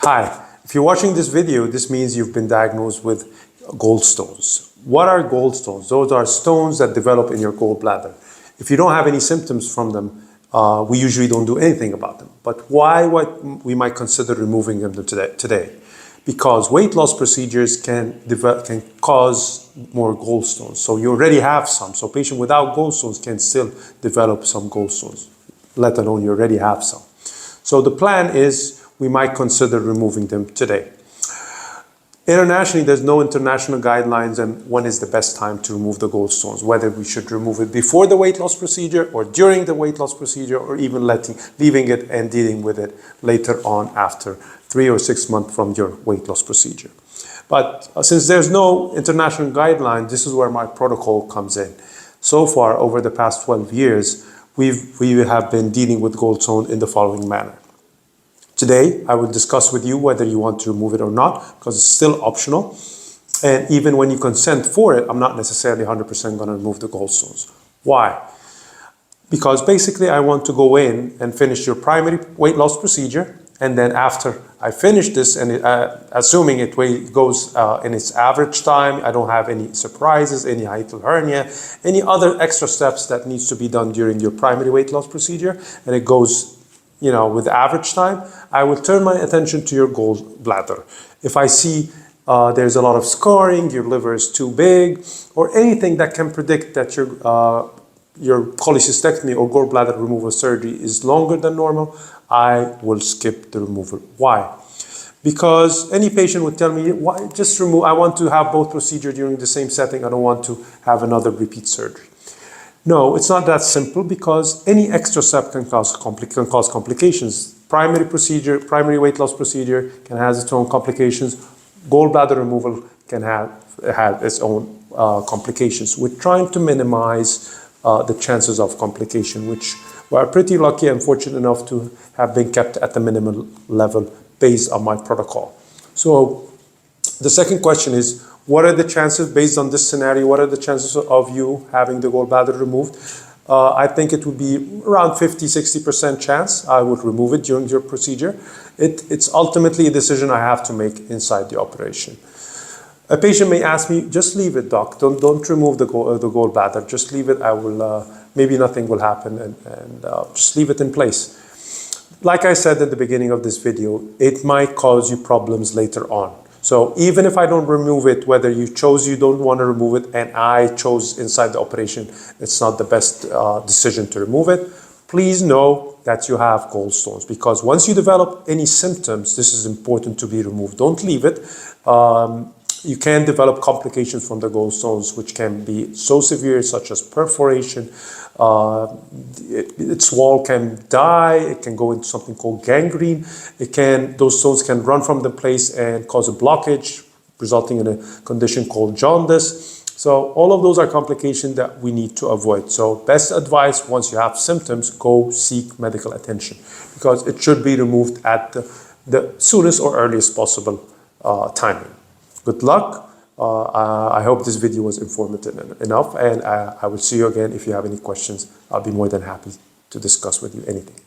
Hi, if you're watching this video, this means you've been diagnosed with gallstones. What are gallstones? Those are stones that develop in your gallbladder. If you don't have any symptoms from them, we usually don't do anything about them. But why we might consider removing them today? Because weight loss procedures can cause more gallstones. So you already have some. So a patient without gallstones can still develop some gallstones, let alone you already have some. So the plan is we might consider removing them today. Internationally, there's no international guidelines on when is the best time to remove the gallstones, whether we should remove it before the weight loss procedure or during the weight loss procedure, or even leaving it and dealing with it later on after 3 or 6 months from your weight loss procedure. But since there's no international guideline, this is where my protocol comes in. So far, over the past 12 years, we have been dealing with gallstone in the following manner. Today, I will discuss with you whether you want to remove it or not, because it's still optional. And even when you consent for it, I'm not necessarily 100% going to remove the gallstones. Why? Because basically I want to go in and finish your primary weight loss procedure. And then after I finish this, and assuming it goes in its average time, I don't have any surprises, any hiatal hernia, any other extra steps that needs to be done during your primary weight loss procedure, and it goes with average time, I will turn my attention to your gallbladder. If I see there's a lot of scarring, your liver is too big, or anything that can predict that your cholecystectomy or gallbladder removal surgery is longer than normal, I will skip the removal. Why? Because any patient would tell me, why just remove, I want to have both procedures during the same setting, I don't want to have another repeat surgery. No, it's not that simple, because any extra step can cause complications. Primary weight loss procedure can have its own complications. Gallbladder removal can have its own complications. We're trying to minimize the chances of complication, which we are pretty lucky and fortunate enough to have been kept at the minimal level based on my protocol. So the second question is, what are the chances, based on this scenario, what are the chances of you having the gallbladder removed? I think it would be around 50–60% chance I would remove it during your procedure. It's ultimately a decision I have to make inside the operation. A patient may ask me, just leave it, doc. Don't remove the gallbladder. Just leave it. Maybe nothing will happen, and just leave it in place. Like I said at the beginning of this video, it might cause you problems later on. So even if I don't remove it, whether you don't want to remove it and I chose inside the operation, it's not the best decision to remove it. Please know that you have gallstones, because once you develop any symptoms, this is important to be removed. Don't leave it. You can develop complications from the gallstones, which can be so severe, such as perforation. Its wall can die. It can go into something called gangrene. Those stones can run from the place and cause a blockage, resulting in a condition called jaundice. So all of those are complications that we need to avoid. So best advice, once you have symptoms, go seek medical attention, because it should be removed at the soonest or earliest possible timing. Good luck. I hope this video was informative enough, and I will see you again. If you have any questions, I'll be more than happy to discuss with you anything.